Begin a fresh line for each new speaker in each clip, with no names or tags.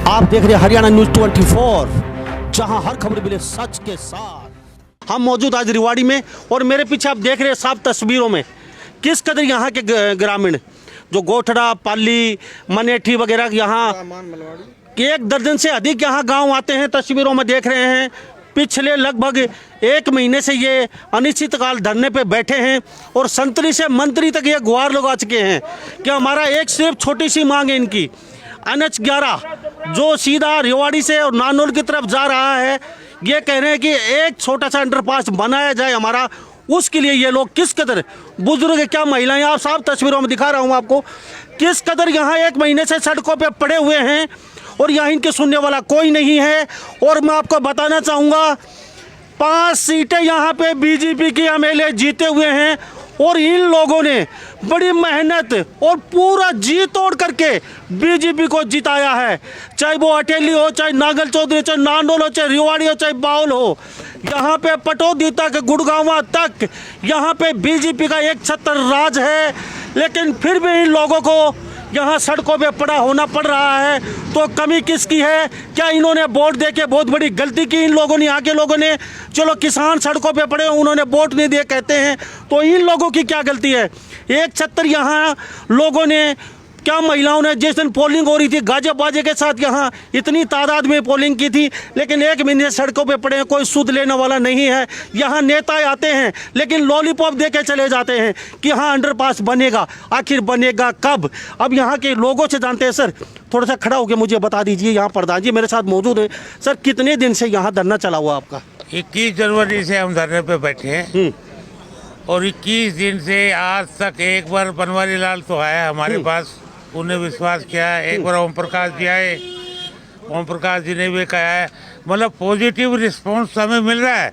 आप देख रहे हैं हरियाणा न्यूज 24, जहां हर खबर मिले सच के साथ। हम मौजूद आज रेवाड़ी में और मेरे पीछे आप देख रहे हैं साफ तस्वीरों में किस कदर यहाँ के ग्रामीण जो गोठड़ा, पाली, मनेठी वगैरह यहाँ 1 दर्जन से अधिक यहाँ गांव आते हैं। तस्वीरों में देख रहे हैं पिछले लगभग 1 महीने से ये अनिश्चितकाल धरने पे बैठे हैं और संतरी से मंत्री तक ये गुहार लगा चुके हैं कि हमारा एक सिर्फ छोटी सी मांग है इनकी। NH 11 जो सीधा रेवाड़ी से और नानोल की तरफ जा रहा है, ये कह रहे हैं कि एक छोटा सा अंडरपास बनाया जाए हमारा। उसके लिए ये लोग किस कदर बुजुर्ग, क्या महिलाएं, आप साफ तस्वीरों में दिखा रहा हूँ आपको, किस कदर यहाँ 1 महीने से सड़कों पे पड़े हुए हैं और यहाँ इनके सुनने वाला कोई नहीं है। और मैं आपको बताना चाहूँगा 5 सीटें यहाँ पे बीजेपी के MLA जीते हुए हैं और इन लोगों ने बड़ी मेहनत और पूरा जी तोड़ करके बीजेपी को जिताया है। चाहे वो अटेली हो, चाहे नागल चौधरी, चाहे नानोल हो, चाहे रेवाड़ी हो, चाहे बाउल हो, यहाँ पे पटौदी तक, गुड़गांवा तक यहाँ पे बीजेपी का एक छत्र राज है। लेकिन फिर भी इन लोगों को यहाँ सड़कों पे पड़ा होना पड़ रहा है। तो कमी किसकी है? क्या इन्होंने वोट देके बहुत बड़ी गलती की इन लोगों ने, यहाँ के लोगों ने? चलो किसान सड़कों पे पड़े, उन्होंने वोट नहीं दिए कहते हैं, तो इन लोगों की क्या गलती है? एक छत्र यहाँ लोगों ने, क्या महिलाओं ने जिस दिन पोलिंग हो रही थी गाजे बाजे के साथ यहाँ इतनी तादाद में पोलिंग की थी, लेकिन 1 महीने सड़कों पे पड़े हैं, कोई सुध लेने वाला नहीं है। यहाँ नेता आते हैं लेकिन लॉलीपॉप दे के चले जाते हैं कि हाँ अंडरपास बनेगा। आखिर बनेगा कब? अब यहाँ के लोगों से जानते हैं। सर थोड़ा सा खड़ा होकर मुझे बता दीजिए, यहाँ प्रधान जी मेरे साथ मौजूद है। सर कितने दिन से यहाँ धरना चला हुआ आपका?
21 जनवरी से हम धरने पे बैठे हैं और 21 दिन से आज तक एक बार बनवारी लाल तो आया हमारे पास, उन्हें विश्वास किया है। एक बार ओम प्रकाश जी आए, ओम प्रकाश जी ने भी कहा है, मतलब पॉजिटिव रिस्पांस हमें मिल रहा है,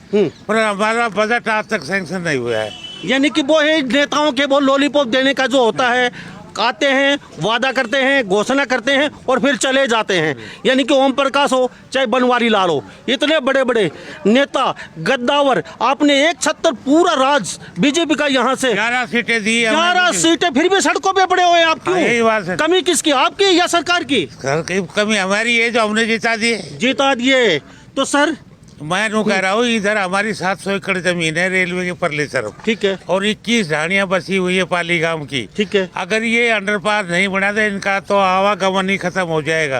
पर हमारा बजट आज तक सैंक्शन नहीं हुआ है।
यानी कि वो है नेताओं के वो लॉलीपॉप देने का जो होता है, आते हैं, वादा करते हैं, घोषणा करते हैं और फिर चले जाते हैं। यानी कि ओम प्रकाश हो चाहे बनवारी लाल हो, इतने बड़े बड़े नेता गद्दावर, आपने एक छत्र पूरा राज बीजेपी का यहाँ से
11 सीटें दी,
11 सीटें, फिर भी सड़कों पे पड़े हुए हैं। आप क्यों?
यही बात है।
कमी किसकी, आपकी या सरकार की?
कमी हमारी है जो हमने जिता दिए।
तो सर
मैं नो कह रहा हूँ, इधर हमारी 700 एकड़ जमीन है रेलवे के परले तरफ,
ठीक है,
और 21 ढाणियाँ बसी हुई है पाली गांव की,
ठीक है।
अगर ये अंडरपास नहीं बना दे इनका तो आवागमन ही खत्म हो जाएगा।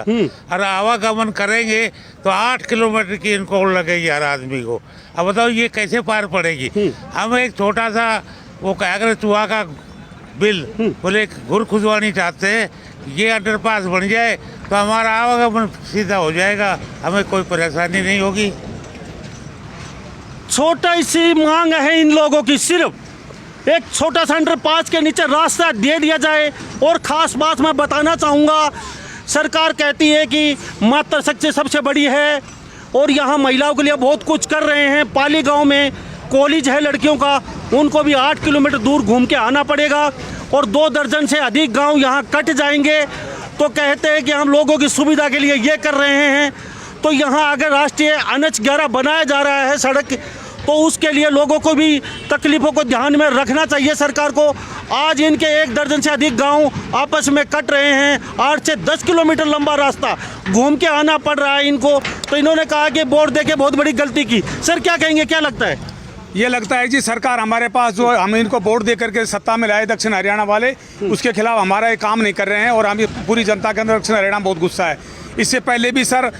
और आवागमन करेंगे तो 8 किलोमीटर की इनको लगेगी हर आदमी को। अब बताओ ये कैसे पार पड़ेगी? हम एक छोटा सा वो क्या अगर चूहा का बिल बोले घुर खुजवानी चाहते हैं, ये अंडरपास बन जाए तो हमारा आवागमन सीधा हो जाएगा, हमें कोई परेशानी नहीं होगी।
छोटा सी मांग है इन लोगों की, सिर्फ एक छोटा सा अंडरपास के नीचे रास्ता दे दिया जाए। और खास बात मैं बताना चाहूँगा, सरकार कहती है कि मातृशक्ति सबसे बड़ी है और यहाँ महिलाओं के लिए बहुत कुछ कर रहे हैं। पाली गांव में कॉलेज है लड़कियों का, उनको भी 8 किलोमीटर दूर घूम के आना पड़ेगा और 2 दर्जन से अधिक गाँव यहाँ कट जाएंगे। तो कहते हैं कि हम लोगों की सुविधा के लिए ये कर रहे हैं। तो यहाँ अगर राष्ट्रीय NH 11 बनाया जा रहा है सड़क, तो उसके लिए लोगों को भी तकलीफ़ों को ध्यान में रखना चाहिए सरकार को। आज इनके 1 दर्जन से अधिक गांव आपस में कट रहे हैं, 8 से 10 किलोमीटर लंबा रास्ता घूम के आना पड़ रहा है इनको। तो इन्होंने कहा कि वोट देके बहुत बड़ी गलती की। सर क्या कहेंगे, क्या लगता है?
ये लगता है जी सरकार हमारे पास जो हम इनको वोट दे करके सत्ता में लाए दक्षिण हरियाणा वाले, उसके खिलाफ हमारा ये काम नहीं कर रहे हैं और हम पूरी जनता के अंदर दक्षिण हरियाणा बहुत गुस्सा है। इससे पहले भी सर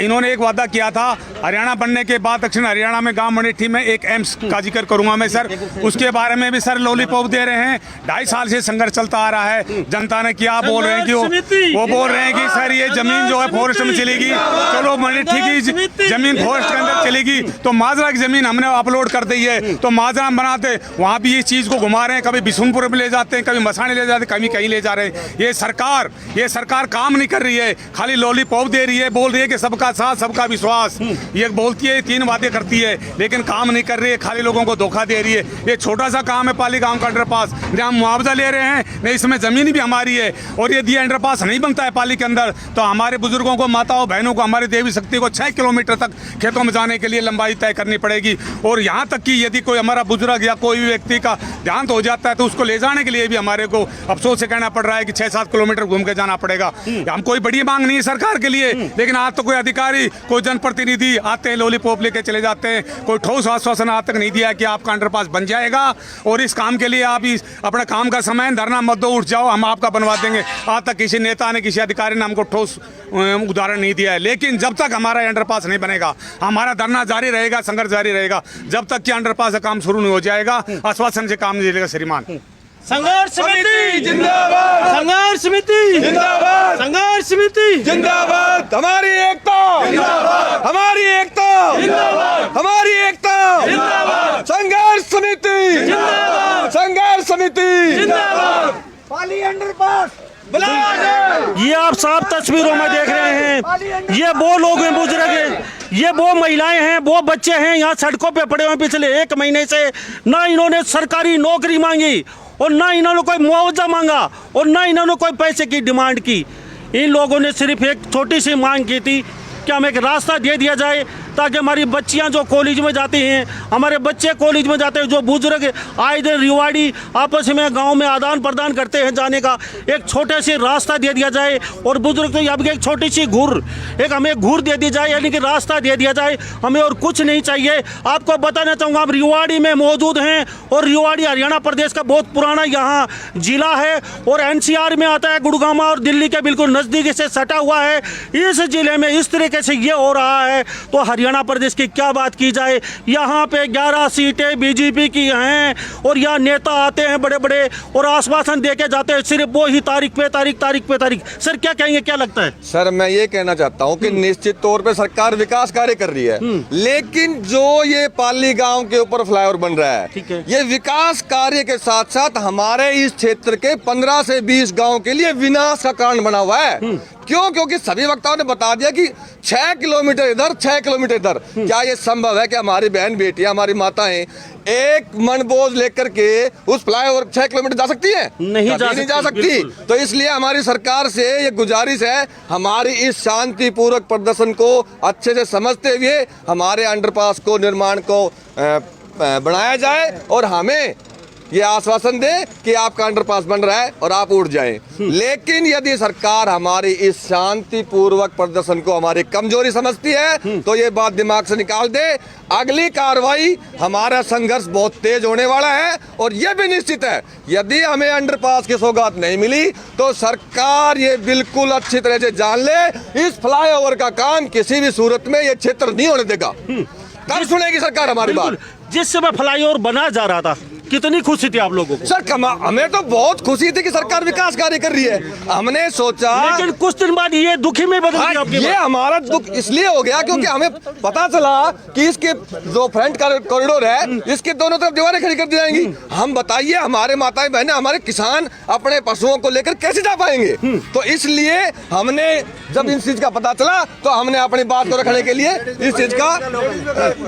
इन्होंने एक वादा किया था, हरियाणा बनने के बाद दक्षिण हरियाणा में गांव मनेठी में एक एम्स का जिक्र करूंगा मैं सर, उसके बारे में भी सर लॉलीपॉप दे रहे हैं। 2.5 साल से संघर्ष चलता आ रहा है। जनता ने क्या बोल रहे हैं कि वो बोल रहे हैं कि सर ये जमीन जो है फॉरेस्ट में चलेगी, चलो मनेठी की जमीन फॉरेस्ट के अंदर चलेगी, तो माजरा की जमीन हमने अपलोड कर दी है, तो माजरा बनाते वहाँ भी इस चीज़ को घुमा रहे हैं, कभी बिशुनपुर में ले जाते हैं, कभी मसाने ले जाते हैं, कभी कहीं ले जा रहे हैं। ये सरकार काम नहीं कर रही है, खाली लॉलीपॉप दे रही है, बोल रही है कि सबका साथ सबका विश्वास, ये बोलती है, 3 बातें करती है, लेकिन काम नहीं कर रही है, खाली लोगों को धोखा दे रही है। ये छोटा सा काम है पाली गांव का अंडरपास, जहाँ मुआवजा ले रहे हैं, नहीं इसमें जमीन भी हमारी है और ये अंडरपास नहीं बनता है पाली के अंदर, तो हमारे बुजुर्गों को, माताओं बहनों को, हमारी देवी शक्ति को 6 किलोमीटर तक खेतों में जाने के लिए लंबाई तय करनी पड़ेगी। और यहाँ तक कि यदि कोई हमारा बुजुर्ग या कोई भी व्यक्ति का देहांत हो जाता है तो उसको ले जाने के लिए भी हमारे को अफसोस से कहना पड़ रहा है कि 6-7 किलोमीटर घूम के जाना पड़ेगा। हम कोई बड़ी मांग नहीं है सरकार विस्तार के लिए, लेकिन आज तो कोई अधिकारी, कोई जनप्रतिनिधि आते हैं लॉलीपॉप लेके चले जाते हैं। कोई ठोस आश्वासन आज तक नहीं दिया कि आपका अंडरपास बन जाएगा और इस काम के लिए आप इस अपना काम का समय धरना मत दो, उठ जाओ, हम आपका बनवा देंगे। आज तक किसी नेता ने, किसी अधिकारी ने हमको ठोस उदाहरण नहीं दिया है। लेकिन जब तक हमारा अंडरपास नहीं बनेगा, हमारा धरना जारी रहेगा, संघर्ष जारी रहेगा, जब तक कि अंडरपास का काम शुरू नहीं हो जाएगा। आश्वासन से काम नहीं चलेगा। श्रीमान
संघर्ष समिति
जिंदाबाद,
संघर्ष समिति
जिंदाबाद,
संघर्ष समिति
जिंदाबाद, हमारी एकता जिंदाबाद, हमारी एकता जिंदाबाद, हमारी एकता जिंदाबाद, संघर्ष समिति जिंदाबाद, संघर्ष समिति जिंदाबाद, पाली अंडरपास
ये आप साफ तस्वीरों में देख रहे हैं, ये वो लोग हैं बुजुर्ग हैं, ये वो महिलाएं हैं, वो बच्चे हैं, यहाँ सड़कों पे पड़े हुए पिछले 1 महीने से। ना इन्होंने सरकारी नौकरी मांगी और ना इन्होंने कोई मुआवजा मांगा और ना इन्होंने कोई पैसे की डिमांड की। इन लोगों ने सिर्फ एक छोटी सी मांग की थी कि हमें एक रास्ता दे दिया जाए ताकि हमारी बच्चियां जो कॉलेज में जाती हैं, हमारे बच्चे कॉलेज में जाते हैं, जो बुजुर्ग आए दिन रिवाड़ी आपस में गांव में आदान प्रदान करते हैं जाने का, एक छोटे से रास्ता दे दिया जाए। और बुजुर्ग तो अब एक छोटी सी हमें घूर दे दी जाए, यानी कि रास्ता दे दिया जाए, हमें और कुछ नहीं चाहिए। आपको बताना चाहूँगा, हम रिवाड़ी में मौजूद हैं और रिवाड़ी हरियाणा प्रदेश का बहुत पुराना यहाँ जिला है और NCR में आता है, गुड़गांव और दिल्ली के बिल्कुल नज़दीक से सटा हुआ है। इस जिले में इस तरीके से ये हो रहा है तो हरियाणा प्रदेश की क्या बात की जाए। यहाँ पे 11 सीटें बीजेपी की हैं और यहाँ नेता आते हैं बड़े बड़े और आश्वासन दे के जाते हैं, सिर्फ वो ही तारीख पे तारीख। सर क्या कहेंगे, क्या लगता है?
सर मैं ये कहना चाहता हूँ कि निश्चित तौर पे सरकार विकास कार्य कर रही है, लेकिन जो ये पाली गांव के ऊपर फ्लाईओवर बन रहा है,
ठीक है,
ये विकास कार्य के साथ साथ हमारे इस क्षेत्र के 15 से 20 गांव के लिए विनाश का कारण बना हुआ है। क्यों? क्योंकि सभी वक्ताओं ने बता दिया कि 6 किलोमीटर इधर, 6 किलोमीटर इधर। क्या ये संभव है कि हमारी बहन बेटियां, हमारी माताएं एक मन बोझ लेकर के उस फ्लाईओवर 6 किलोमीटर जा सकती है?
नहीं जा सकती।
तो इसलिए हमारी सरकार से ये गुजारिश है, हमारी इस शांतिपूर्वक प्रदर्शन को अच्छे से समझते हुए हमारे अंडरपास को निर्माण को बनाया जाए और हमें ये आश्वासन दे कि आपका अंडरपास बन रहा है और आप उठ जाएं। लेकिन यदि सरकार हमारी इस शांतिपूर्वक प्रदर्शन को हमारी कमजोरी समझती है तो ये बात दिमाग से निकाल दे। अगली कार्रवाई, हमारा संघर्ष बहुत तेज होने वाला है और यह भी निश्चित है, यदि हमें अंडरपास की सौगात नहीं मिली तो सरकार ये बिल्कुल अच्छी तरह से जान ले, इस फ्लाईओवर का काम किसी भी सूरत में ये क्षेत्र नहीं होने देगा। कब सुनेगी सरकार हमारी बात?
जिस समय फ्लाईओवर बना जा रहा था कितनी खुशी थी आप लोगों को?
सर हमें तो बहुत खुशी थी कि सरकार विकास कार्य कर रही है। हमने सोचा,
लेकिन कुछ दिन बाद ये दुखी में बदल गया आपकी
ये
बात।
हमारा दुख इसलिए हो गया क्योंकि हमें पता चला कि इसके जो फ्रंट कॉरिडोर है, इसके दोनों तरफ दीवारें खड़ी कर दी जाएंगी। हम बताइए, हमारे माताएं बहनें, हमारे किसान अपने पशुओं को लेकर कैसे जा पाएंगे? तो इसलिए हमने जब इस चीज का पता चला तो हमने अपनी बात को रखने के लिए इस चीज का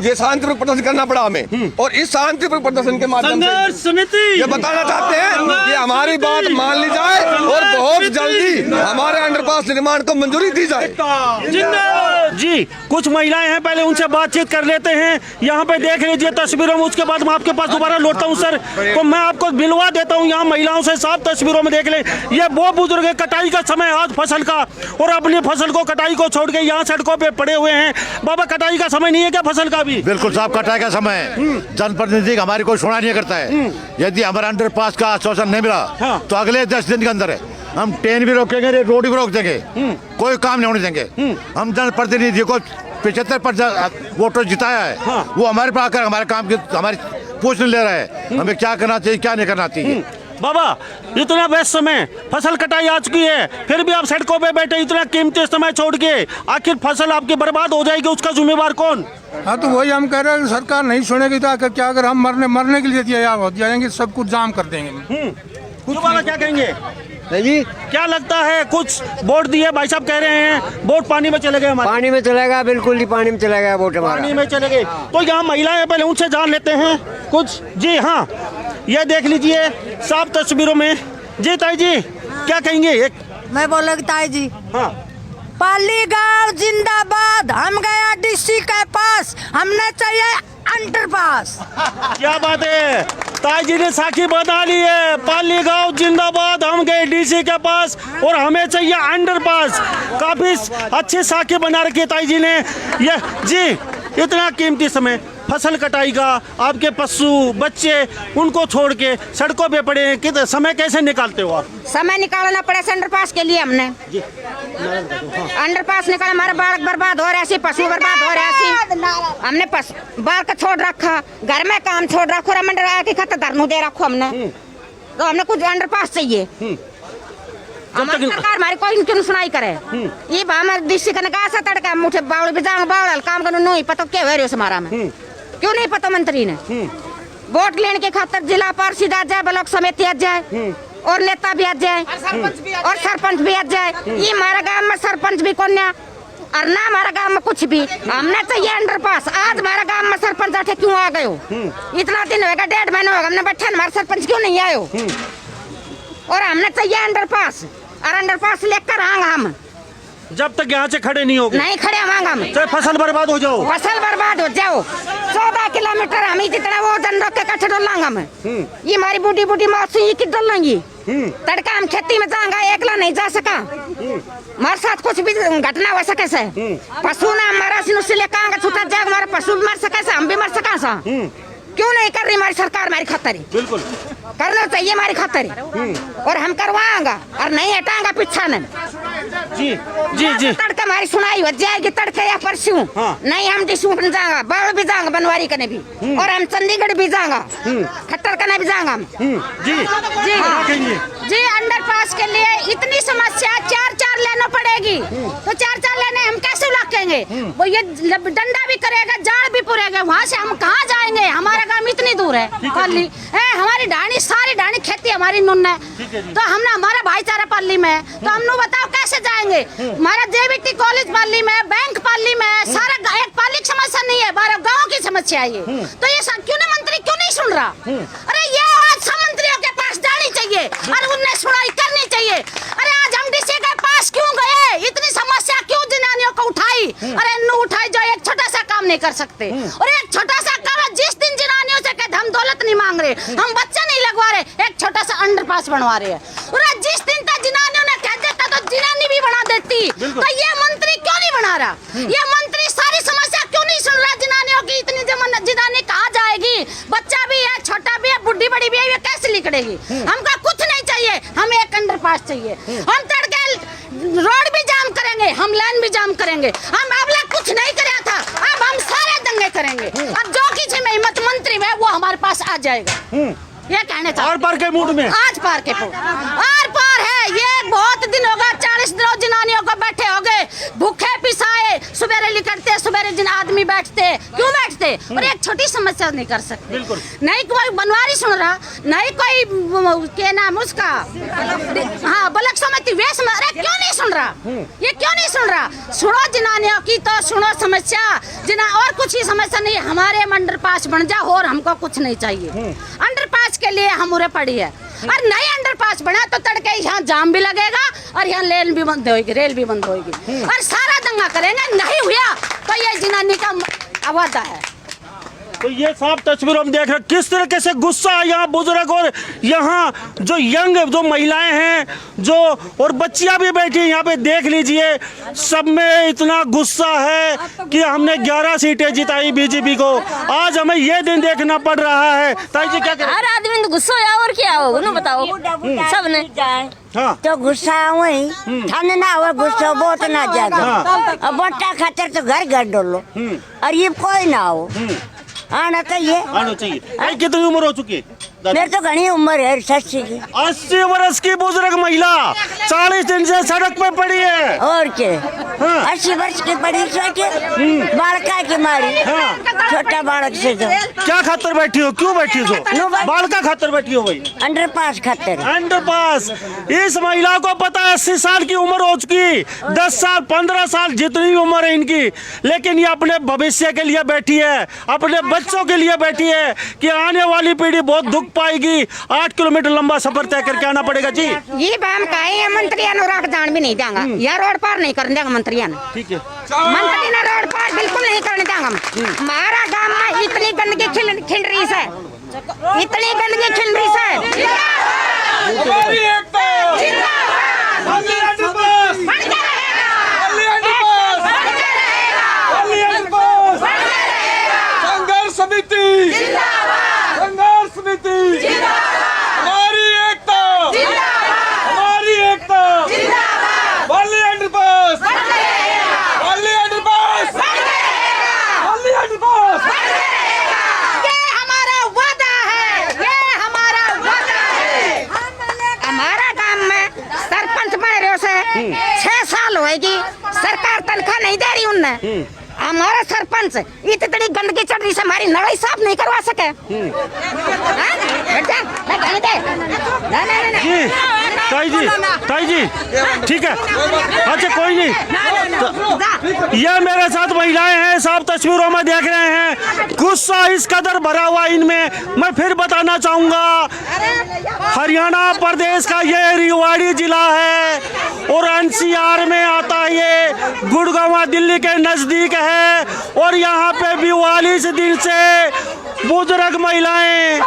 ये शांतिपूर्वक प्रदर्शन करना पड़ा हमें। और इस शांतिपूर्वक प्रदर्शन के माध्यम
समिति
ये बताना चाहते हैं कि हमारी बात मान ली जाए और बहुत जल्दी हमारे अंडरपास निर्माण को मंजूरी दी जाए।
जी, कुछ महिलाएं हैं, पहले उनसे बातचीत कर लेते हैं। यहाँ पे देख लीजिए तस्वीरों में, उसके बाद मैं आपके पास दोबारा लौटता हूँ। सर तो मैं आपको मिलवा देता हूँ यहाँ महिलाओं से, साफ तस्वीरों में देख लें। ये वो बुजुर्ग, कटाई का समय आज फसल का, और अपनी फसल को, कटाई को छोड़ के यहाँ सड़कों पे पड़े हुए हैं। बाबा, कटाई का समय नहीं है क्या फसल का भी?
बिल्कुल साहब, कटाई का समय है। जनप्रतिनिधि हमारी कोई सुना नहीं करता है। यदि हमारा अंडरपास का आश्वासन नहीं मिला तो अगले 10 दिन के अंदर हम ट्रेन भी रोकेंगे, रोड भी रोक देंगे, कोई काम नहीं होने देंगे। हम जनप्रतिनिधि को 75% वोटर जिताया है, वो हमारे पास आकर हमारे काम की हमारी पूछ नहीं ले रहा है हमें क्या करना चाहिए, क्या नहीं करना चाहिए।
बाबा, इतना व्यस्त समय, फसल कटाई आ चुकी है, फिर भी आप सड़कों पे बैठे, इतना कीमती समय छोड़ के, आखिर फसल आपकी बर्बाद हो जाएगी, उसका जिम्मेवार कौन?
हाँ, तो वही हम कह रहे हैं, सरकार नहीं सुनेगी तो आकर क्या, अगर हम मरने के लिए तैयार हो जाएंगे, सब कुछ जाम कर देंगे।
बाबा क्या कहेंगे?
जी,
क्या लगता है? कुछ वोट दिए, भाई साहब कह रहे हैं वोट पानी में चले गए हमारे।
पानी में चला गया, बिल्कुल ही पानी में चला गया वोट हमारा।
पानी में चले गए। तो यहाँ महिलाएं, पहले उनसे जान लेते हैं कुछ। जी हाँ, ये देख लीजिए साफ तस्वीरों में। जी ताई जी, क्या कहेंगे? एक
मैं बोले ताई जी,
हाँ,
पाली गांव जिंदाबाद। हम गया डीसी के पास, हमने चाहिए अंडरपास।
क्या बात है, ताई जी ने साखी बता ली है। पाली गांव जिंदाबाद। हम गए डीसी के पास और हमें चाहिए अंडरपास। काफी अच्छी साखी बना रखी है ताई जी ने। ये जी इतना कीमती समय, फसल कटाई का, आपके पशु बच्चे उनको छोड़ के सड़कों पे पड़े हैं, कितना समय कैसे निकालते हो आप?
समय निकालना पड़ा अंडरपास के लिए। हमने अंडरपास निकाला, हमारे बालक बर्बाद हो रहे हैं, पशु बर्बाद हो रहे हैं। हमने बालक छोड़ रखा, घर में काम छोड़ रखो, मंडरा की खत धरनू दे रखो हमने। तो हमने कुछ अंडरपास चाहिए। हमारी सरकार हमारी कोई क्यों सुनाई करे। ये हमारे डीसी का कहा सा तड़का मुठे बावल बिजांग बावल काम करने नहीं पता क्या हो रही है हमारा में। क्यों नहीं पता मंत्री ने वोट लेने के खातिर जिला पार्षद आ जाए, ब्लॉक समिति आ जाए और नेता भी आ जाए और सरपंच भी आ जाए। ये हमारा गांव में सरपंच भी कौन है और ना हमारा गांव में कुछ भी। हमने चाहिए अंडरपास। आज हमारा गांव में सरपंच आठे क्यों आ गए हो? इतना दिन होगा, 1.5 महीना होगा हमने बैठे, हमारे सरपंच क्यों नहीं आए हो? और हमने चाहिए अंडरपास और अंडरपास लेकर आएंगे हम।
जब तक यहाँ से खड़े नहीं होगे
नहीं खड़े होंगे हम,
चाहे फसल बर्बाद हो जाओ।
फसल बर्बाद हो जाओ। 14 किलोमीटर हम जितना वो जन रोक के कट्ठे डोलांगे हम। ये हमारी बूढ़ी बूढ़ी मौसी की डोलेंगी। तड़का हम खेती में जाएंगे, एकला नहीं जा सका। हमारे साथ कुछ भी घटना हो सके से पशु ना हमारा से लेकर छूटा जाए, हमारे पशु भी मर सके, हम भी मर सका सा। क्यों नहीं कर रही हमारी सरकार हमारी खातिर?
बिल्कुल
करना चाहिए हमारी खातिर और हम करवाएंगे और नहीं हटाएंगे पीछा ने।
जी जी जी
तड़का हमारी सुनाई हो जाएगी, तड़के या परसों। नहीं हम डिशू बन जाएंगे, बावल भी जाएंगे, बनवारी करने भी और हम चंडीगढ़ भी जाएंगे, खट्टर करने भी जाएंगे हम।
जी
जी जी अंडरपास के लिए इतनी समस्या 4 लेना पड़ेगी। तो 4 लेने हम कैसे लाकेंगे? वो ये डंडा भी करेगा, जाल भी पुरेगा, वहाँ से हम कहाँ जाएंगे? हमारा गांव इतनी दूर है पाली है, हमारी ढाणी सारी ढाणी खेती हमारी नुन है। तो हमने हमारा भाईचारा पाली में, तो हम बताओ कैसे जाएंगे? हमारा जेबीटी कॉलेज पाली में, बैंक पाली में, सारा एक पाली की समस्या नहीं है, 12 गाँव की समस्या है ये। तो ये क्यों नहीं मंत्री क्यों नहीं सुन रहा? अरे ये आज सब मंत्रियों के पास जानी चाहिए और उन्हें सुनाई करनी चाहिए। अरे आज हम डीसी के पास क्यों गए? इतनी समस्या क्यों जनानियों को उठाई? अरे नु उठाई जो एक छोटा सा काम नहीं कर सकते। और एक छोटा सा काम है, जिस दिन जनानियों से कहते हम दौलत नहीं मांग रहे, हम बच्चा नहीं लगवा रहे, एक छोटा सा अंडरपास बनवा रहे हैं। और जिस दिन तक जनानियों ने कह देता तो जनानी भी बना देती। तो ये मंत्री क्यों नहीं बना रहा? ये मंत्री सारी समस्या क्यों नहीं सुन रहा? जनानियों की इतनी जनानी कहाँ जाएगी? बच्चा भी है, छोटा भी है, बुढ़ी बड़ी भी है, ये कैसे निकलेगी? हमको कुछ नहीं चाहिए, हमें एक अंडरपास चाहिए। हम तड़के रोड भी जाम करेंगे, हम लाइन भी जाम करेंगे। हम अगला कुछ नहीं कराया था, अब हम सारे दंगे करेंगे। अब जो किसी में हिम्मत मंत्री में वो हमारे पास आ जाएगा। ये कहने चाहिए।
आर पार के मूड में
आज पार के आर पार है। ये बहुत दिन होगा, 40 दिन जनानियों को बैठे हो गए, भूखे पिसाए, सुबेरे निकलते, सुबेरे जिन आदमी बैठते, क्यों बैठते? और एक छोटी समस्या नहीं कर सकते। नहीं कोई बनवारी सुन रहा, नहीं कोई क्या नाम उसका, हाँ ब्लॉक समिति वे अरे क्यों नहीं सुन रहा? ये क्यों नहीं सुन रहा? सुनो जनानियों की तो सुनो समस्या जना, और कुछ ही समस्या नहीं। हमारे अंडरपास बन जा और हमको कुछ नहीं चाहिए। अंडरपास के लिए हम उरे पड़ी है और नई अंडरपास बना तो तड़के यहाँ जाम भी लगेगा और यहाँ रेल भी बंद होगी, रेल भी बंद होगी और सारा दंगा करेंगे। नहीं हुआ तो ये जनानी का वादा है।
तो ये साफ तस्वीर हम देख रहे हैं किस तरीके से गुस्सा है यहाँ बुजुर्ग और यहाँ जो यंग जो महिलाएं हैं जो और बच्चियां भी बैठी हैं यहाँ पे देख लीजिए। सब में इतना गुस्सा है कि हमने 11 सीटें जिताई बीजेपी को, आज हमें ये दिन देखना पड़ रहा है। ताई जी क्या करें?
हर आदमी तो गुस्सा है और क्या हो उन्हें बताओ सब ने।
हाँ
तो गुस्सा वही ठंड ना हो, गुस्सा बहुत ना ज्यादा। अब बट्टा खातर तो घर घर डोलो और ये कोई ना हो आना चाहिए।
आना चाहिए। कितनी उम्र हो चुकी है?
मेरी तो घनी उम्र है 80 की।
80 वर्ष की बुजुर्ग महिला 40 दिन से सड़क पे पड़ी है।
और क्या 80 वर्ष की पड़ी बालका की मारी। छोटा बालक से जो
क्या खातर बैठी हो? क्यों बैठी हो? बालका खातर बैठी हो भाई?
अंडरपास खातर।
अंडरपास। इस महिला को पता है 80 साल की उम्र हो चुकी, 10 साल 15 साल जितनी उम्र है इनकी, लेकिन ये अपने भविष्य के लिए बैठी है, अपने बच्चों के लिए बैठी है कि आने वाली पीढ़ी बहुत दुख पाएगी? 8 किलोमीटर लंबा सफर तय करके आना पड़ेगा जी।
ये बाम काहे है मंत्री अनुराग जान भी नहीं देंगे, यह रोड पार नहीं करने देंगे मंत्री ने।
ठीक है,
मंत्री ने रोड पार बिल्कुल नहीं करने देंगे। हमारा गांव में इतनी गंदगी खिल रही है, इतनी गंदगी खिल रही है।
हमारी एकता Delhi underpass, Delhi underpass, Delhi underpass, संघर्ष समिति जिंदाबाद, संघर्ष समिति जिंदाबाद, हमारी एकता हमारी एकता जिंदाबाद, Delhi underpass, Delhi underpass, Delhi underpass.
ये हमारा वादा है, ये हमारा वादा है। हमारा गांव में सरपंच बने से 6 साल होएगी, सरकार तनख्वाह नहीं दे रही उनने। हमारा सरपंच इतनी गंदगी चढ़ रही से हमारी नड़ाई साफ नहीं करवा सके।
जी ताई जी ठीक है, अच्छा कोई नहीं। ये मेरे साथ महिलाएं हैं, सब तस्वीरों में देख रहे हैं, गुस्सा इस कदर भरा हुआ इनमें। मैं फिर बताना चाहूंगा, हरियाणा प्रदेश का ये रेवाड़ी जिला है और एनसीआर में आता है। ये गुड़गांव दिल्ली के नजदीक है और यहाँ पे 42 दिन से बुजुर्ग महिलाएं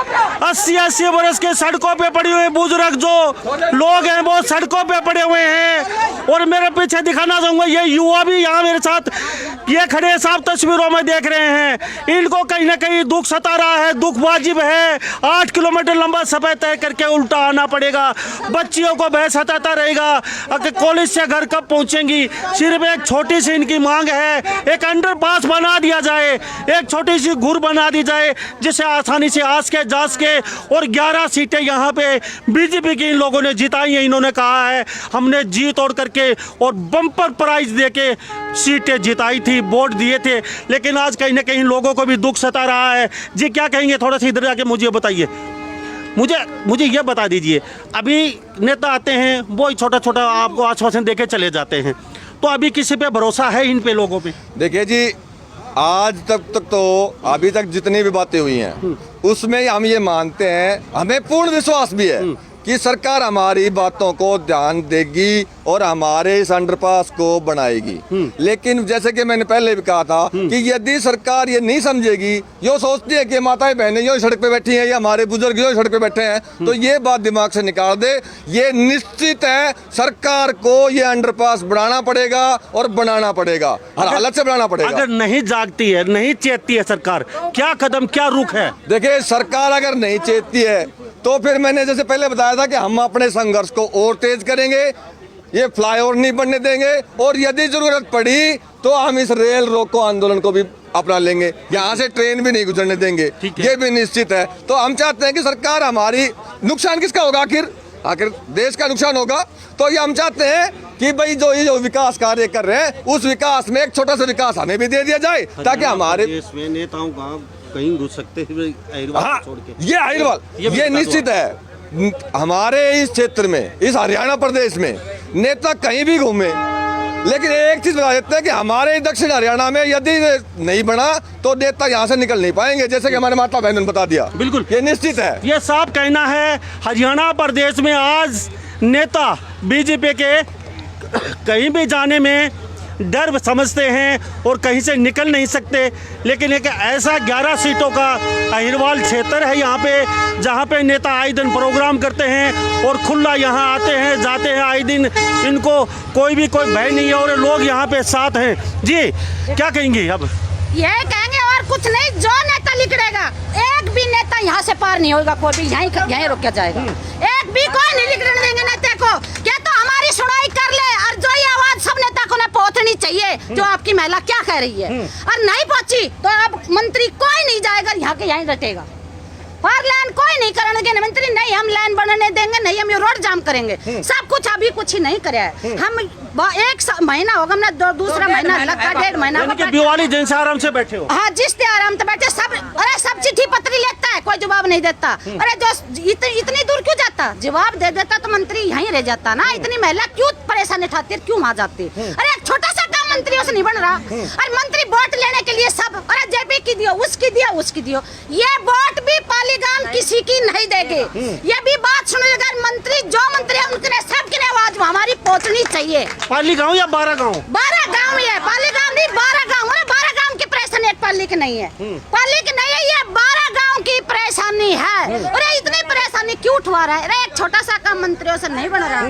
80-80 वर्ष के सड़कों पे पड़ी हुई बुजुर्ग जो लोग हैं वो सड़कों पे पड़े हुए हैं। और मेरे पीछे दिखाना चाहूंगा, ये युवा भी यहाँ मेरे साथ ये खड़े साफ तस्वीरों में देख रहे हैं। इनको कहीं ना कहीं दुख सता रहा है, दुख वाजिब है। 8 किलोमीटर लंबा सफर तय करके उल्टा आना पड़ेगा, बच्चियों को भय सताता रहेगा। अगर कॉलेज से घर कब पहुंचेंगी? सिर्फ एक छोटी सी इनकी मांग है, एक अंडरपास बना दिया जाए, एक छोटी सी घुर बना दी जाए जिसे आसानी से आस के जा सके। और 11 सीटें यहाँ पे बीजेपी की इन लोगों ने जिताई हैं। इन्होंने कहा है हमने जी तोड़ करके और बम्पर प्राइज देके सीटें जिताई थी, वोट दिए थे, लेकिन आज कहीं ना कहीं लोगों को भी दुख सता रहा है। जी क्या कहेंगे? थोड़ा सा इधर जाके मुझे बताइए, मुझे ये बता दीजिए। अभी नेता आते हैं, वो छोटा छोटा आपको आश्वासन देके चले जाते हैं, तो अभी किसी पे भरोसा है इन पे लोगों पे?
देखिए जी, आज तक तो अभी तक जितनी भी बातें हुई हैं उसमें हम ये मानते हैं, हमें पूर्ण विश्वास भी है कि सरकार हमारी बातों को ध्यान देगी और हमारे इस अंडरपास को बनाएगी। लेकिन जैसे कि मैंने पहले भी कहा था कि यदि सरकार ये नहीं समझेगी, यो सोचती है कि माताएं बहनें यो सड़क पे बैठी हैं या हमारे बुजुर्ग यो सड़क पे बैठे हैं, तो ये बात दिमाग से निकाल दे। ये निश्चित है सरकार को ये अंडरपास बनाना पड़ेगा और बनाना पड़ेगा, हर हालत से बनाना पड़ेगा।
अगर नहीं जागती है, नहीं चेतती है सरकार, क्या कदम, क्या रुख है?
देखिए, सरकार अगर नहीं चेतती है तो फिर मैंने जैसे पहले बताया था कि हम अपने संघर्ष को और तेज करेंगे, ये फ्लाईओवर नहीं बनने देंगे और यदि जरूरत पड़ी तो हम इस रेल रोको आंदोलन को भी अपना लेंगे, यहाँ से ट्रेन भी नहीं गुजरने देंगे, ये भी निश्चित है। तो हम चाहते हैं कि सरकार हमारी, नुकसान किसका होगा? आखिर देश का नुकसान होगा। तो ये हम चाहते हैं कि भाई जो विकास कार्य कर रहे हैं उस विकास में एक छोटा सा विकास हमें भी दे दिया जाए, ताकि हमारे
देश में नेताओं का कहीं घुस सकते हैं।
हाँ,
छोड़ के
ये अहिरवाल ये निश्चित है। हमारे इस क्षेत्र में, इस हरियाणा प्रदेश में नेता कहीं भी घूमे, लेकिन एक चीज बता देते हैं कि हमारे दक्षिण हरियाणा में यदि नहीं बना तो नेता यहाँ से निकल नहीं पाएंगे, जैसे कि हमारे माता बहनों ने बता दिया।
बिल्कुल,
ये निश्चित है।
ये साफ कहना है, हरियाणा प्रदेश में आज नेता बीजेपी के कहीं भी जाने में डर समझते हैं और कहीं से निकल नहीं सकते। लेकिन एक ऐसा 11 सीटों का अहिरवाल क्षेत्र है यहाँ पे, जहाँ पे नेता आए दिन प्रोग्राम करते हैं और खुला यहाँ आते हैं जाते हैं आए दिन, इनको कोई भय नहीं है और लोग यहाँ पे साथ हैं। जी क्या कहेंगे? अब
ये कहेंगे और कुछ नहीं, जो नेता निकलेगा, एक भी नेता यहाँ से पार नहीं होगा, कोई भी यहीं रोका जाएगा। एक भी कोई नहीं निकलने देंगे नेता को। क्या तो हमारी सुनाई कर ले और जो ये आवाज सब नेता को ना पहुंचनी चाहिए, जो आपकी महिला क्या कह रही है, और नहीं पहुंची तो अब मंत्री कोई नहीं जाएगा, यहाँ के यहीं रटेगा। पर लाइन कोई नहीं करेंगे, मंत्री नहीं हम लाइन बनने देंगे, नहीं हम ये रोड जाम करेंगे। सब कुछ अभी कुछ ही नहीं कराया है। हम 1 महीना होगा ना, दूसरा महीना लगा, 1.5 महीना।
दिवाली दिन से आराम से बैठे हो?
हाँ, जिससे आराम से बैठे। सब चिट्ठी पत्री लेता है, कोई जवाब नहीं देता। अरे जो इतनी दूर क्यों जाता? जवाब दे देता तो मंत्री यहीं रह जाता ना। इतनी महिला क्यों परेशानी उठाती है, क्यों वहाँ जाती? अरे एक छोटा सा काम मंत्रियों से नहीं बन रहा। और मंत्री वोट लेने के लिए सब, अरे जेपी की दियो, उसकी दियो, उसकी दियो, ये वोट भी पालीगाम किसी की नहीं देंगे। ये भी बात सुनेगा मंत्री, जो मंत्री है उनके सबकी आवाज हमारी पहुंचनी चाहिए।
पाली गांव या 12 गांव?
12 गांव ही है, पालीगाम नहीं 12 गांव है। 12 गांव की परेशानी एक पाली की नहीं है, पाली की नहीं है, ये 12 गांव की परेशानी है। अरे इतनी परेशानी क्यों उठवा रहा है? अरे एक छोटा सा काम मंत्रियों से नहीं बन रहा।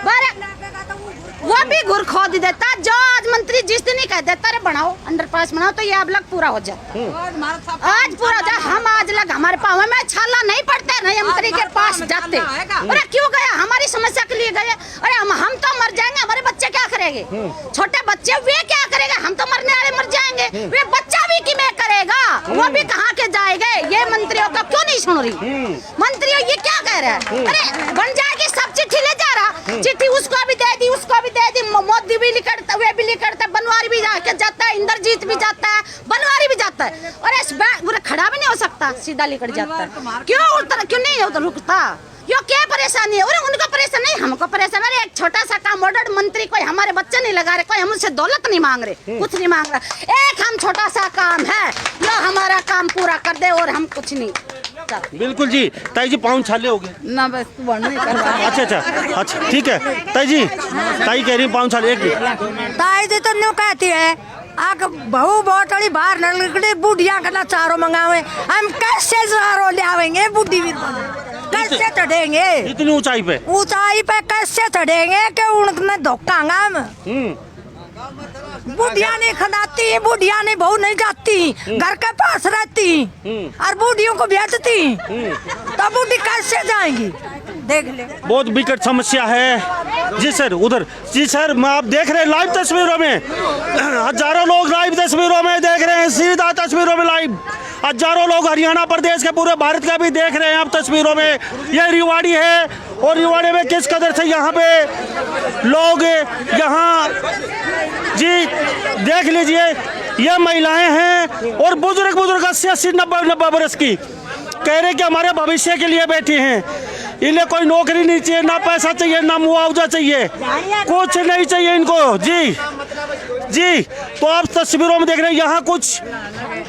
12 वो भी घुर खोद देता, जो आज मंत्री जिस दिन ही कह देता अरे बनाओ अंडरपास बनाओ तो ये अब लग पूरा हो जाए। आज पूरा हो जाए, हम आज लग हमारे पाँव में छाला नहीं पड़ते, नहीं मंत्री के पास जाते। अरे क्यों गया? हमारी समस्या के लिए गए। अरे हम तो मर जाएंगे, हमारे बच्चे क्या करेंगे? छोटे बच्चे वे क्या करेंगे? हम तो मरने वाले मर जाएंगे, वे बच्चा भी कि मैं करेगा, वो भी कहाँ के जाएंगे? ये मंत्रियों का क्यों नहीं सुन रही? मंत्रियों ये क्या कह रहे हैं? अरे बन जाएगी, सब चिट्ठी ले जा रहा, चिट्ठी उसको भी दे दी, उसको भी दे दी, मोदी भी लिखता, वे भी लिखता, बनवारी भी जाके जाता है, इंद्रजीत भी जाता है, बनवारी भी जाता है। और इस पूरा खड़ा भी नहीं हो सकता, सीधा लिखट जाता है। क्यों उतर, क्यों नहीं उतर रुकता? यो क्या परेशानी है? और उनको परेशान नहीं, हमको परेशान है। एक छोटा सा काम ऑर्डर मंत्री, कोई हमारे बच्चे नहीं लगा रहे, कोई हमसे दौलत नहीं मांग रहे, कुछ नहीं मांग रहा। एक हम छोटा सा काम है, यो हमारा काम पूरा कर दे और हम कुछ नहीं।
बिल्कुल जी। ताई जी पाँव छाले हो गए
ना, बस नहीं कर।
अच्छा ठीक है ताई जी, ताई कह रही पाँव छाले। एक
ताई जी तो न्यू कहती है आग बहु बोटली बाहर न निकली, बुढ़िया का चारों मंगावे, हम कैसे चारों ले आवेंगे? बुढ़ी भी कैसे चढ़ेंगे
इतनी ऊंचाई पे?
ऊंचाई पे कैसे चढ़ेंगे कि उनमें धोखांगा हम। बुढ़िया नहीं खदाती, बुढ़िया नहीं बहू नहीं जाती, घर के पास रहती और बुढ़ियों को बेचती, तब बुढ़ी कैसे जाएंगी? देख ले,
बहुत विकट समस्या है। जी सर, उधर जी सर, मैं आप देख रहे हैं लाइव तस्वीरों में, हजारों लोग लाइव तस्वीरों में देख रहे हैं, सीधा तस्वीरों में लाइव हजारों लोग हरियाणा प्रदेश के पूरे भारत का भी देख रहे हैं आप तस्वीरों में। यह रिवाड़ी है और रिवाड़ी में किस कदर से यहाँ पे लोग यहाँ जी देख लीजिए, ये महिलाएं हैं और बुजुर्ग 80-90 बरस की, कह रहे कि हमारे भविष्य के लिए बैठे हैं, इन्हें कोई नौकरी नहीं चाहिए, ना पैसा चाहिए, ना मुआवजा चाहिए, कुछ नहीं चाहिए इनको। जी तो आप तस्वीरों में देख रहे हैं, यहाँ कुछ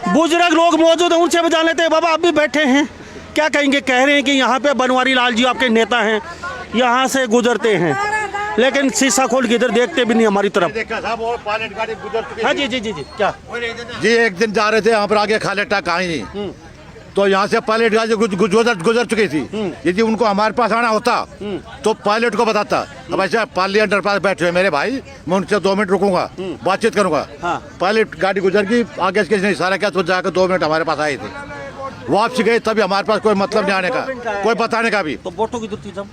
बुजुर्ग लोग मौजूद हैं, उनसे भी जान लेते हैं। बाबा आप भी बैठे हैं, क्या कहेंगे? कह रहे हैं कि यहाँ पे बनवारी लाल जी आपके नेता हैं, यहाँ से गुजरते हैं, लेकिन शीशा खोल के इधर देखते भी नहीं हमारी तरफ। हाँ जी क्या
जी, एक दिन जा रहे थे यहाँ पर, आगे खालेटा कहीं तो यहाँ से पायलट गाड़ी गुजर चुकी थी। यदि उनको हमारे पास आना होता तो पायलट को बताता। अब ऐसा पाली अंडर पास बैठे हुए मेरे भाई, मैं उनसे 2 मिनट रुकूंगा, बातचीत करूंगा। पायलट गाड़ी गुजर गई, आगे इसके नहीं सारा क्या, तो जाकर 2 मिनट हमारे पास आए थे, वापसी गए, तभी हमारे पास कोई मतलब नहीं आने का, कोई बताने का भी।
तो वोटों की दूरी जब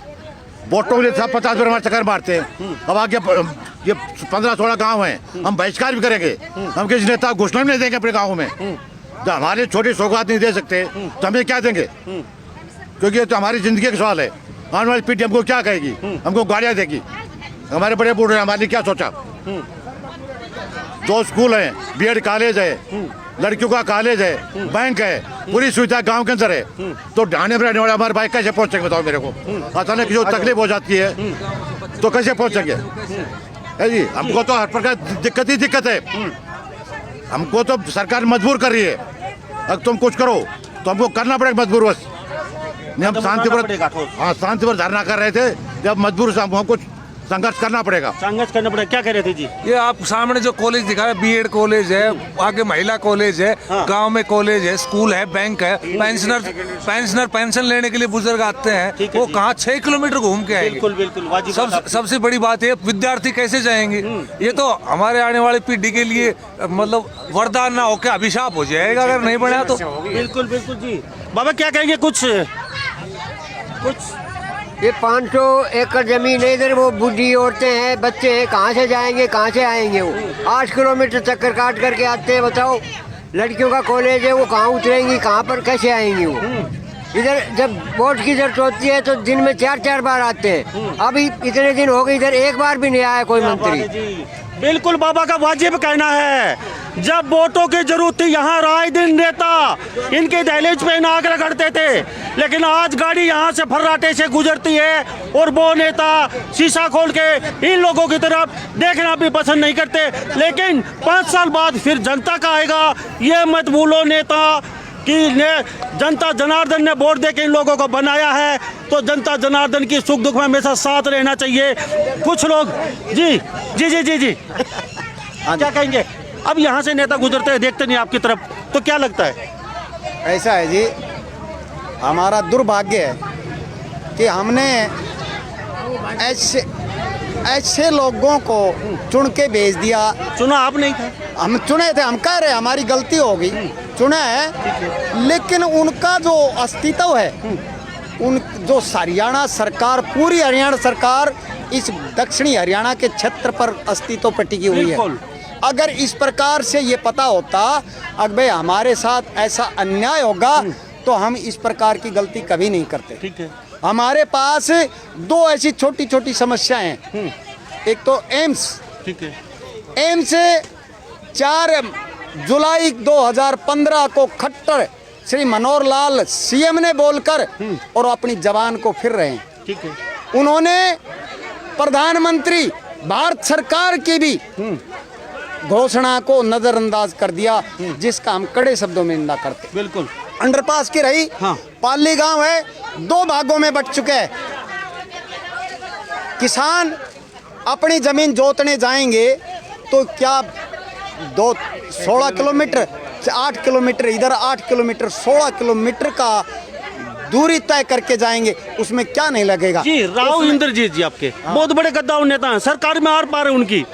वोटों के लिए सब 50 बार चक्कर मारते हैं। अब आगे ये 15-16 गाँव हैं, हम बहिष्कार भी करेंगे, हम किसी नेता को घोषणा भी नहीं देंगे अपने गाँव में। तो हमारी छोटी सौगात नहीं दे सकते तो हमें क्या देंगे? क्योंकि ये तो हमारी जिंदगी का सवाल है। आने वाली पीढ़ी हमको क्या कहेगी? हमको गाड़ियाँ देगी? हमारे बड़े बूढ़े हमारे लिए क्या सोचा? 2 स्कूल हैं, बीएड कॉलेज है, लड़कियों का कॉलेज है, बैंक है, पूरी सुविधा गांव के अंदर है। तो ढाने में रहने वाले हमारे भाई कैसे पहुंचेंगे बताओ मेरे को? अचानक जो तकलीफ हो जाती है तो कैसे पहुंचेंगे? है जी, हमको तो हर प्रकार दिक्कत ही दिक्कत है। हमको तो सरकार मजबूर कर रही है, अगर तुम कुछ करो तो हमको करना पड़ेगा मजबूर बस। हम शांतिपूर्वक धरना कर रहे थे, जब मजबूर से हमको कुछ संघर्ष करना पड़ेगा।
क्या कह रहे थे जी?
ये आप सामने जो कॉलेज दिखा है, बीएड कॉलेज है, आगे महिला कॉलेज है, गांव में कॉलेज है, स्कूल है, बैंक है, पेंशनर पेंशन लेने के लिए बुजुर्ग आते हैं, वो कहाँ 6 किलोमीटर घूम के आएंगे।
बिल्कुल
सबसे बड़ी बात है विद्यार्थी कैसे जाएंगे? ये तो हमारे आने वाली पीढ़ी के लिए मतलब वरदान ना होकर अभिशाप हो जाएगा अगर नहीं बना तो।
बिल्कुल जी। बाबा क्या कहेंगे? कुछ
ये 500 एकड़ जमीन है इधर, वो बूढ़ी औरतें हैं, बच्चे हैं, कहाँ से जाएंगे, कहाँ से आएंगे? वो 8 किलोमीटर चक्कर काट करके आते हैं। बताओ, लड़कियों का कॉलेज है, वो कहाँ उतरेंगी, कहाँ पर कैसे आएंगी? वो इधर जब वोट की जरूरत होती है तो दिन में 4-4 बार आते हैं। अभी इतने दिन हो गए, इधर एक बार भी नहीं आया कोई मंत्री।
बिल्कुल बाबा का वाजिब कहना है, जब वोटों की जरूरत थी यहाँ राय दिन नेता इनके दहलीज पे नाक रगड़ते थे, लेकिन आज गाड़ी यहाँ से फर्राटे से गुजरती है और वो नेता शीशा खोल के इन लोगों की तरफ देखना भी पसंद नहीं करते। लेकिन 5 साल बाद फिर जनता का आएगा, ये मत भूलो नेता कि जनता जनार्दन ने वोट दे के इन लोगों को बनाया है, तो जनता जनार्दन की सुख दुख में हमेशा साथ रहना चाहिए। कुछ लोग जी जी जी जी जी क्या कहेंगे? अब यहाँ से नेता गुजरते हैं, देखते नहीं आपकी तरफ, तो क्या लगता है?
ऐसा है जी, हमारा दुर्भाग्य है कि हमने ऐसे लोगों को चुन के भेज दिया।
चुना आप नहीं था?
हम चुने थे, हम कह रहे हमारी गलती होगी, चुना है, लेकिन उनका जो अस्तित्व है, उन जो हरियाणा सरकार, पूरी हरियाणा सरकार इस दक्षिणी हरियाणा के क्षेत्र पर अस्तित्व पर टिकी हुई है। अगर इस प्रकार से ये पता होता अगर भाई हमारे साथ ऐसा अन्याय होगा तो हम इस प्रकार की गलती कभी नहीं करते।
ठीक है।
हमारे पास 2 ऐसी छोटी छोटी समस्याएं हैं। एक तो एम्स,
ठीक है,
एम्स 4 जुलाई 2015 को खट्टर श्री मनोहर लाल सीएम ने बोलकर और अपनी जबान को फिर रहे हैं।
ठीक है।
उन्होंने प्रधानमंत्री भारत सरकार की भी घोषणा को नजरअंदाज कर दिया, जिसका हम कड़े शब्दों में निंदा करते।
बिल्कुल।
अंडरपास की रही,
हाँ।
पाली गांव है, 2 भागों में बट चुके हैं। किसान अपनी जमीन जोतने जाएंगे तो क्या 16 किलोमीटर, 8 किलोमीटर इधर, 8 किलोमीटर, 16 किलोमीटर का दूरी तय करके जाएंगे, उसमें क्या नहीं लगेगा
जी? राव इंद्रजीत जी आपके बहुत बड़े गद्दार नेता हैं, सरकार में आर पार है उनकी,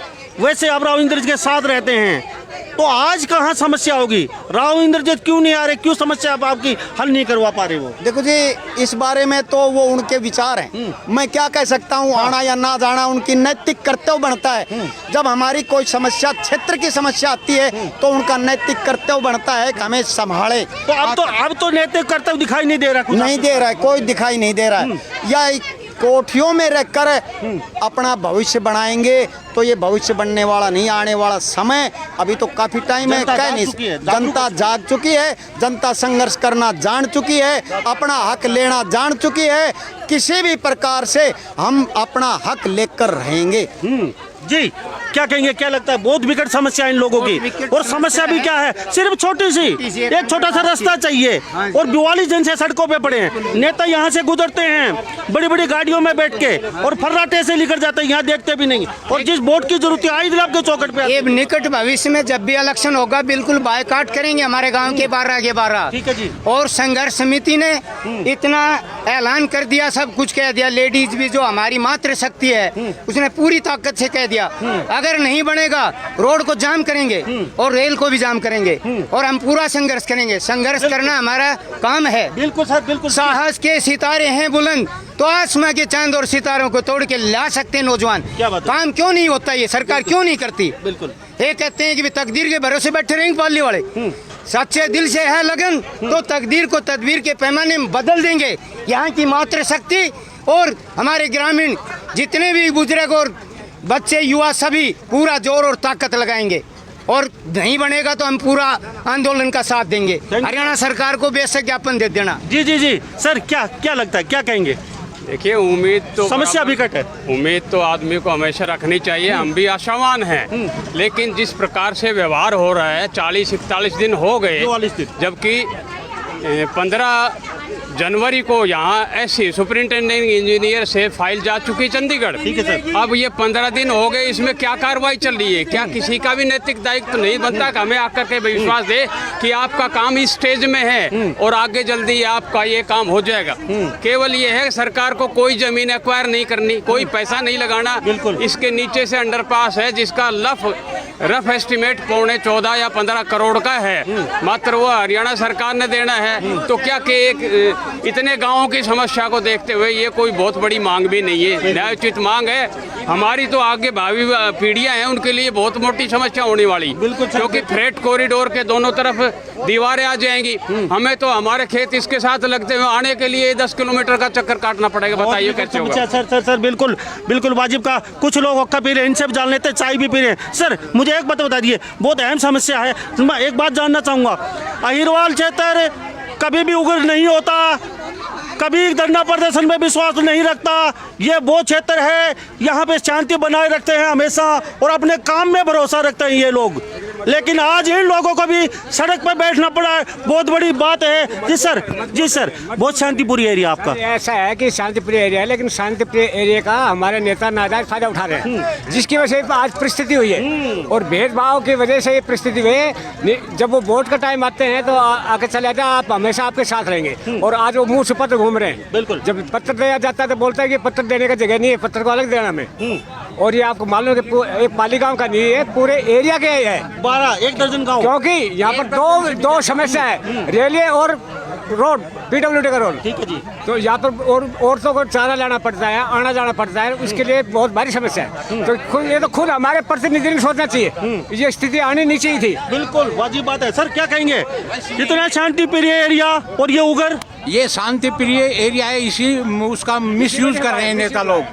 वैसे आप राव इंद्रजीत के साथ रहते हैं, तो आज कहाँ समस्या होगी? राव इंद्रजीत क्यों नहीं आ रहे? क्यों समस्या आप आपकी हल नहीं करवा पा रहे? वो
देखो जी, इस बारे में तो वो उनके विचार हैं, मैं क्या कह सकता हूँ। आना या ना जाना उनकी नैतिक कर्तव्य बनता है। जब हमारी कोई समस्या, क्षेत्र की समस्या आती है, तो उनका नैतिक कर्तव्य बनता है कि हमें संभाले।
तो अब तो नैतिक कर्तव्य दिखाई नहीं दे रहा, कुछ
नहीं दे रहा है, कोई दिखाई नहीं दे रहा है। या कोठियों में रहकर अपना भविष्य बनाएंगे तो ये भविष्य बनने वाला नहीं, आने वाला समय अभी तो काफी टाइम है, कह नहीं। जनता जाग चुकी है, जनता संघर्ष करना जान चुकी है, अपना हक लेना जान चुकी है। किसी भी प्रकार से हम अपना हक लेकर रहेंगे।
जी क्या कहेंगे? क्या लगता है? बहुत विकट समस्या इन लोगों की, और समस्या भी क्या है? सिर्फ छोटी सी एक छोटा सा रास्ता चाहिए, और 42 दिन से सड़कों पे पड़े हैं। नेता यहाँ से गुजरते हैं बड़ी बड़ी गाड़ियों में बैठ के और फर्राटे से निकल जाते हैं, यहाँ देखते भी नहीं। और जिस वोट की जरूरत है आई दिल आपके चौकट पे।
ये निकट भविष्य में जब भी इलेक्शन होगा बिल्कुल बायकाट करेंगे हमारे गाँव के 12 के 12।
ठीक है जी।
और संघर्ष समिति ने इतना ऐलान कर दिया, सब कुछ कह दिया। लेडीज भी जो हमारी मातृ शक्ति है उसने पूरी ताकत से कह दिया अगर नहीं बनेगा रोड को जाम करेंगे और रेल को भी जाम करेंगे, और हम पूरा संघर्ष करेंगे। संघर्ष करना हमारा काम है।
बिल्कुल सर, बिल्कुल।
साहस के सितारे हैं बुलंद, तो आसमां के चांद और सितारों को तोड़ के ला सकते हैं नौजवान।
क्या बात है?
काम क्यों नहीं होता? ये सरकार क्यों नहीं करती?
बिल्कुल।
ये कहते हैं कि तकदीर के भरोसे बैठे रहेंगे पाली वाले। सच्चे दिल से है लगन तो तकदीर को तदबीर के पैमाने में बदल देंगे। यहाँ की मातृ शक्ति और हमारे ग्रामीण जितने भी बुजुर्ग और बच्चे, युवा, सभी पूरा जोर और ताकत लगाएंगे, और नहीं बनेगा तो हम पूरा आंदोलन का साथ देंगे। हरियाणा सरकार को बेशक ज्ञापन दे देना।
जी जी जी सर, क्या लगता है, क्या कहेंगे?
देखिए, उम्मीद तो
समस्या विकट है,
उम्मीद तो आदमी को हमेशा रखनी चाहिए। हम भी आशावान हैं, लेकिन जिस प्रकार से व्यवहार हो रहा है, 40-41 दिन हो गए, जबकि 15 जनवरी को यहाँ ऐसी सुपरिंटेंडेंट इंजीनियर से फाइल जा चुकी चंडीगढ़।
ठीक है सर।
अब ये 15 दिन हो गए, इसमें क्या कार्रवाई चल रही है? क्या किसी का भी नैतिक दायित्व नहीं बनता कि हमें आकर के विश्वास दे कि आपका काम इस स्टेज में है और आगे जल्दी आपका ये काम हो जाएगा? केवल ये है सरकार को कोई जमीन एक्वायर नहीं करनी, कोई पैसा नहीं लगाना। बिल्कुल। इसके नीचे से अंडरपास है जिसका रफ एस्टिमेट 14 या 15 करोड़ का है, मात्र वो हरियाणा सरकार ने देना है। तो क्या कि एक इतने गांवों की समस्या को देखते हुए ये कोई बहुत बड़ी मांग भी नहीं है, न्यायोचित मांग है हमारी तो आगे भावी पीढ़ियां हैं, उनके लिए बहुत मोटी समस्या होने वाली।
बिल्कुल,
क्योंकि फ्रेट कॉरिडोर के दोनों तरफ दीवारें आ जाएंगी। हमें तो हमारे खेत इसके साथ लगते हुए आने के लिए 10 किलोमीटर का चक्कर काटना पड़ेगा। बताइए कैसे होगा?
सर बिल्कुल बिल्कुल वाजिब का। कुछ लोग हुक्का पी रहे हैं, इनसे भी जान लेते हैं, चाय भी पी रहे हैं। सर मुझे एक बात बता दिए, बहुत अहम समस्या है। मैं एक बात जानना चाहूँगा, अहिरवाल क्षेत्र कभी भी उग्र नहीं होता, कभी धरना प्रदर्शन में विश्वास नहीं रखता। ये वो क्षेत्र है यहाँ पे शांति बनाए रखते हैं हमेशा और अपने काम में भरोसा रखते हैं ये लोग। लेकिन आज इन लोगों को भी सड़क पर बैठना पड़ा है, बहुत बड़ी बात है। जी सर बहुत शांतिपूर्ण एरिया आपका।
ऐसा है कि शांतिप्रिय एरिया है, लेकिन शांतिप्रिय एरिया का हमारे नेता नाजायज फायदा उठा रहे हैं, जिसकी वजह से आज परिस्थिति हुई है। और भेदभाव की वजह से ये परिस्थिति हुई है। जब वो वोट का टाइम आते हैं तो आके चले जाए, आप हमेशा आपके साथ रहेंगे। और आज वो मुंह से पत्र घूम रहे हैं।
बिल्कुल,
जब पत्र दिया जाता है तो बोलता है कि पत्र देने का जगह नहीं है, पत्र को अलग देना हमें। और ये आपको मालूम है कि एक पाली गाँव का नहीं है, पूरे एरिया के है
1 दर्जन गाँव।
क्योंकि यहाँ पर दो समस्या है, रेलवे और रोड, PWD का रोड।
ठीक है जी।
तो यहाँ पर औरतों को चारा लाना पड़ता है, आना जाना पड़ता है, उसके लिए बहुत भारी समस्या है। तो ये तो खुद हमारे प्रतिनिधि ने सोचना चाहिए, ये स्थिति आनी नहीं चाहिए थी।
बिल्कुल वाजिब बात है। सर क्या कहेंगे, इतना शांतिप्रिय एरिया और ये उगर?
ये शांति प्रिय एरिया है, इसी उसका मिसयूज कर रहे हैं नेता लोग।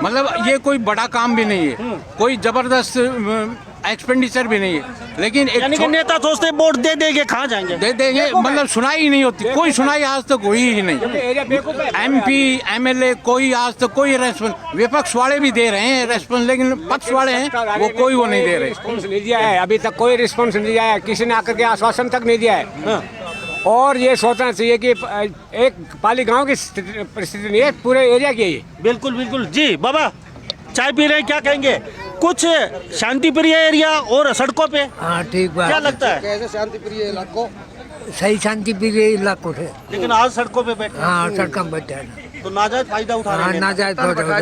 मतलब ये कोई बड़ा काम भी नहीं है, कोई जबरदस्त एक्सपेंडिचर भी नहीं है, लेकिन
यानी कि नेता सोचते वोट दे देंगे, कहाँ जाएंगे?
दे देंगे, मतलब सुनाई ही नहीं होती, कोई सुनाई आज तक हुई ही नहीं। MP MLA कोई आज तक कोई रेस्पॉन्स, विपक्ष वाले भी दे रहे हैं रेस्पॉन्स, लेकिन पक्ष वाले हैं वो कोई वो नहीं दे रहे।
रिस्पॉन्स नहीं दिया है, अभी तक कोई रिस्पॉन्स नहीं दिया है, किसी ने आकर के आश्वासन तक नहीं दिया है। और ये सोचना चाहिए कि एक पाली गांव की परिस्थिति नहीं है, पूरे एरिया की है।
बिल्कुल जी। बाबा चाय पी रहे हैं, क्या कहेंगे? कुछ शांतिप्रिय एरिया और सड़कों पे
हाँ ठीक बात,
क्या लगता है?
कैसे शांतिप्रिय इलाकों,
सही शांतिप्रिय इलाकों से।
लेकिन आज सड़कों पे बैठे,
हाँ सड़क में बैठे हैं,
तो नाजायज फायदा उठा रहे
हाँ
हैं।
नाजायज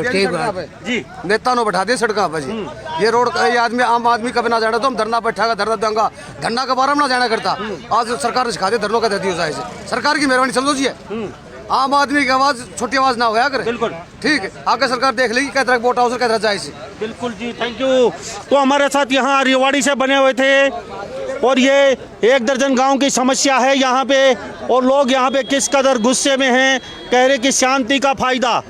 ठीक बात
जी। नेता ने बैठा दिए सड़का पर जी। ये रोड ये आदमी आम आदमी कभी ना जाना, तो हम धरना बैठा धरना देंगा, धरना के बारे में ना जाना करता। आज सरकार ने सिखा दिया धरनों का दे दिया जाए, सरकार की मेहरबानी समझो जी। आम आदमी की आवाज छोटी आवाज ना होया करे।
बिल्कुल
ठीक है, आगे सरकार देख लेगी क्या तरह वोट हाउस क्या तरह जाए।
बिल्कुल जी, थैंक यू। तो हमारे साथ यहाँ रेवाड़ी से बने हुए थे और ये 1 दर्जन गांव की समस्या है यहाँ पे, और लोग यहाँ पे किस कदर गुस्से में हैं, कह रहे कि शांति का फायदा।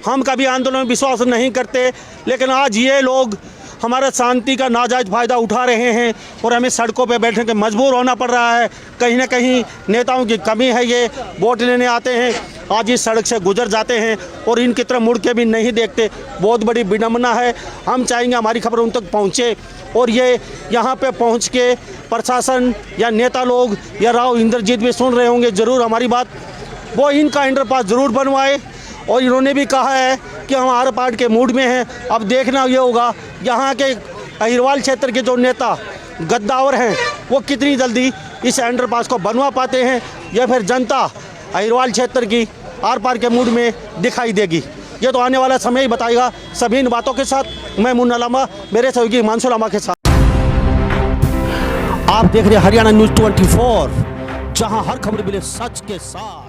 हम कभी आंदोलन में विश्वास नहीं करते, लेकिन आज ये लोग हमारा शांति का नाजायज फ़ायदा उठा रहे हैं और हमें सड़कों पे बैठने के मजबूर होना पड़ रहा है। कहीं ना कहीं नेताओं की कमी है, ये वोट लेने आते हैं, आज इस सड़क से गुजर जाते हैं और इनकी तरफ मुड़ के भी नहीं देखते। बहुत बड़ी विडम्बना है। हम चाहेंगे हमारी खबर उन तक पहुँचे और ये यहाँ पे पहुँच के प्रशासन या नेता लोग या राव इंद्रजीत भी सुन रहे होंगे ज़रूर हमारी बात, वो इनका अंडरपास ज़रूर बनवाए। और इन्होंने भी कहा है कि हम हर पार्ट के मूड में हैं। अब देखना ये होगा यहाँ के अहिरवाल क्षेत्र के जो नेता गद्दावर हैं वो कितनी जल्दी इस अंडरपास को बनवा पाते हैं, या फिर जनता अहिरवाल क्षेत्र की आर पार के मूड में दिखाई देगी। ये तो आने वाला समय ही बताएगा। सभी इन बातों के साथ मैं मुन्ना लामा, मेरे सहयोगी हिमांशु लामा के साथ। आप देख रहे हैं हरियाणा न्यूज़ 24, जहां हर खबर मिले सच के साथ।